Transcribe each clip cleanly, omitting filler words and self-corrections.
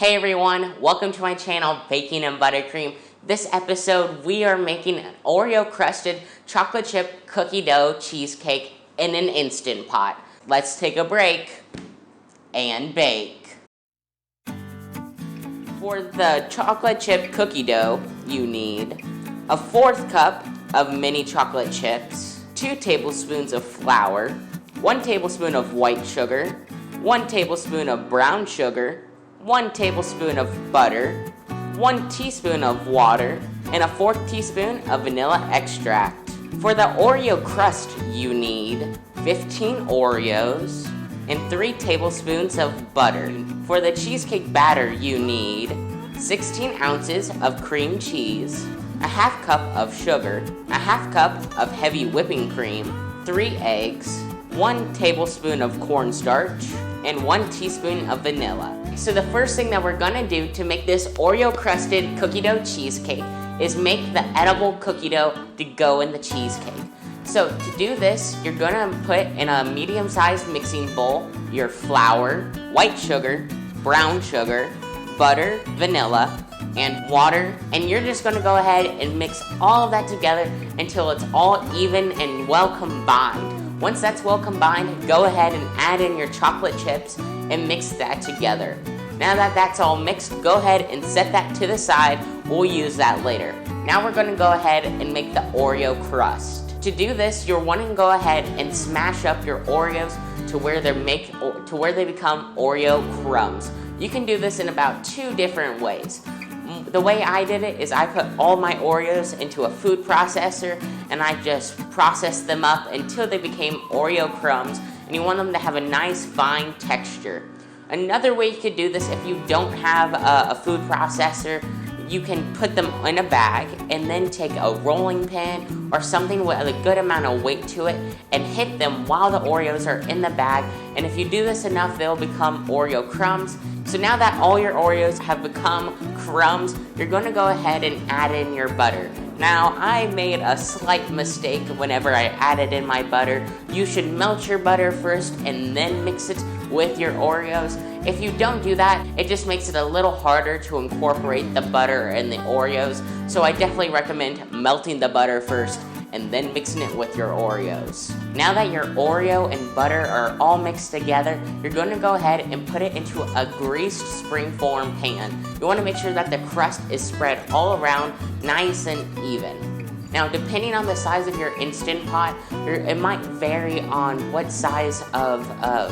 Hey everyone, welcome to my channel, Baking and Buttercream. This episode, we are making an Oreo crusted chocolate chip cookie dough cheesecake in an Instant Pot. Let's take a break and bake. For the chocolate chip cookie dough, you need a 1/4 cup of mini chocolate chips, 2 tablespoons of flour, 1 tablespoon of white sugar, 1 tablespoon of brown sugar, 1 tablespoon of butter, 1 teaspoon of water, and a 1/4 teaspoon of vanilla extract. For the Oreo crust, you need 15 Oreos and 3 tablespoons of butter. For the cheesecake batter, you need 16 ounces of cream cheese, a 1/2 cup of sugar, a 1/2 cup of heavy whipping cream, 3 eggs, 1 tablespoon of cornstarch, and 1 teaspoon of vanilla. So the first thing that we're gonna do to make this Oreo crusted cookie dough cheesecake is make the edible cookie dough to go in the cheesecake. So to do this, you're gonna put in a medium-sized mixing bowl your flour, white sugar, brown sugar, butter, vanilla, and water, and you're just gonna go ahead and mix all of that together until it's all even and well combined. Once that's well combined, go ahead and add in your chocolate chips and mix that together. Now that that's all mixed, go ahead and set that to the side. We'll use that later. Now we're gonna go ahead and make the Oreo crust. To do this, you're wanting to go ahead and smash up your Oreos to where they become Oreo crumbs. You can do this in about 2 different ways. The way I did it is I put all my Oreos into a food processor and I just processed them up until they became Oreo crumbs, and you want them to have a nice fine texture. Another way you could do this, if you don't have a food processor, you can put them in a bag and then take a rolling pin or something with a good amount of weight to it and hit them while the Oreos are in the bag. And if you do this enough, they'll become Oreo crumbs. So now that all your Oreos have become crumbs, you're going to go ahead and add in your butter. Now, I made a slight mistake whenever I added in my butter. You should melt your butter first and then mix it with your Oreos. If you don't do that, it just makes it a little harder to incorporate the butter and the Oreos. So I definitely recommend melting the butter first and then mixing it with your Oreos. Now that your Oreo and butter are all mixed together, you're going to go ahead and put it into a greased springform pan. You want to make sure that the crust is spread all around nice and even. Now, depending on the size of your Instant Pot, it might vary on what size of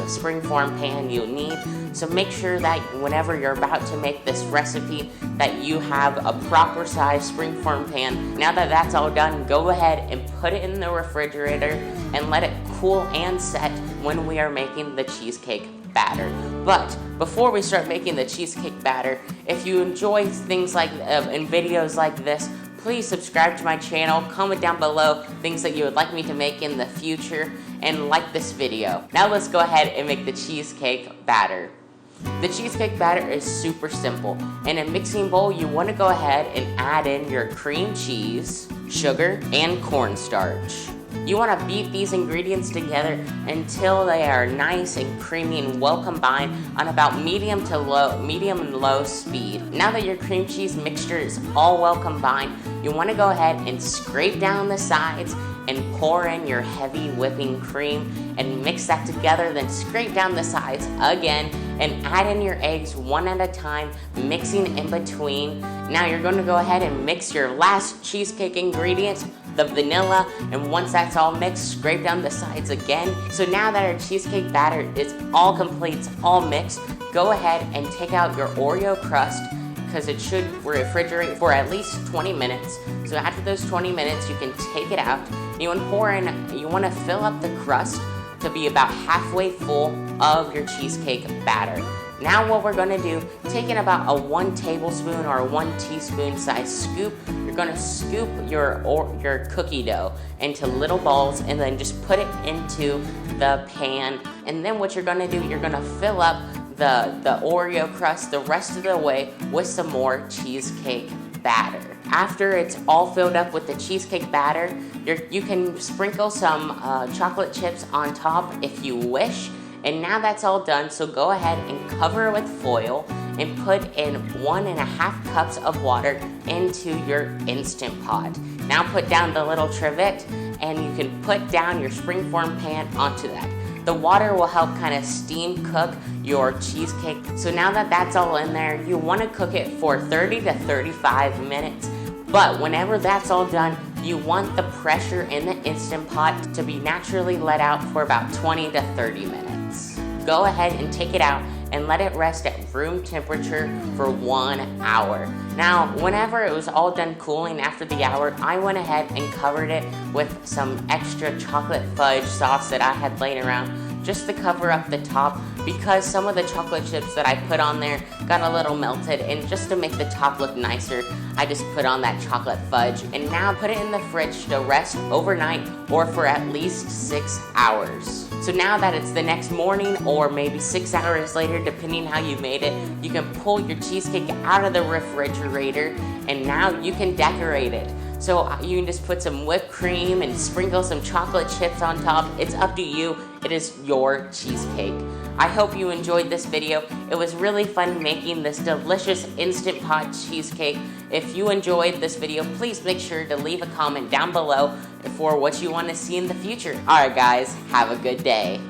springform pan you need. So make sure that whenever you're about to make this recipe, that you have a proper size springform pan. Now that that's all done, go ahead and put it in the refrigerator and let it cool and set when we are making the cheesecake batter. But before we start making the cheesecake batter, if you enjoy things like and videos like this, please subscribe to my channel, comment down below things that you would like me to make in the future, and like this video. Now let's go ahead and make the cheesecake batter. The cheesecake batter is super simple. In a mixing bowl, you want to go ahead and add in your cream cheese, sugar, and cornstarch. You want to beat these ingredients together until they are nice and creamy and well combined on about medium and low speed. Now that your cream cheese mixture is all well combined, you want to go ahead and scrape down the sides and pour in your heavy whipping cream and mix that together, then scrape down the sides again and add in your eggs one at a time, mixing in between. Now you're going to go ahead and mix your last cheesecake ingredient, the vanilla, and once that's all mixed, scrape down the sides again. So now that our cheesecake batter is all complete, it's all mixed, go ahead and take out your Oreo crust, because it should refrigerate for at least 20 minutes. So after those 20 minutes, you can take it out. You want to fill up the crust to be about halfway full of your cheesecake batter. Now what we're gonna do, taking about a 1 tablespoon or 1 teaspoon size scoop, you're gonna scoop your cookie dough into little balls and then just put it into the pan. And then what you're gonna do, you're gonna fill up the Oreo crust the rest of the way with some more cheesecake batter. After it's all filled up with the cheesecake batter, you can sprinkle some chocolate chips on top if you wish. And now that's all done, so go ahead and cover it with foil and put in 1.5 cups of water into your Instant Pot. Now put down the little trivet and you can put down your springform pan onto that. The water will help kind of steam cook your cheesecake. So now that that's all in there, you want to cook it for 30 to 35 minutes. But whenever that's all done, you want the pressure in the Instant Pot to be naturally let out for about 20 to 30 minutes. Go ahead and take it out and let it rest at room temperature for 1 hour. Now, whenever it was all done cooling after the hour, I went ahead and covered it with some extra chocolate fudge sauce that I had laying around just to cover up the top, because some of the chocolate chips that I put on there got a little melted, and just to make the top look nicer, I just put on that chocolate fudge. And now put it in the fridge to rest overnight or for at least 6 hours. So now that it's the next morning or maybe 6 hours later, depending how you made it, you can pull your cheesecake out of the refrigerator and now you can decorate it. So you can just put some whipped cream and sprinkle some chocolate chips on top. It's up to you. It is your cheesecake. I hope you enjoyed this video. It was really fun making this delicious Instant Pot cheesecake. If you enjoyed this video, please make sure to leave a comment down below for what you want to see in the future. Alright guys, have a good day.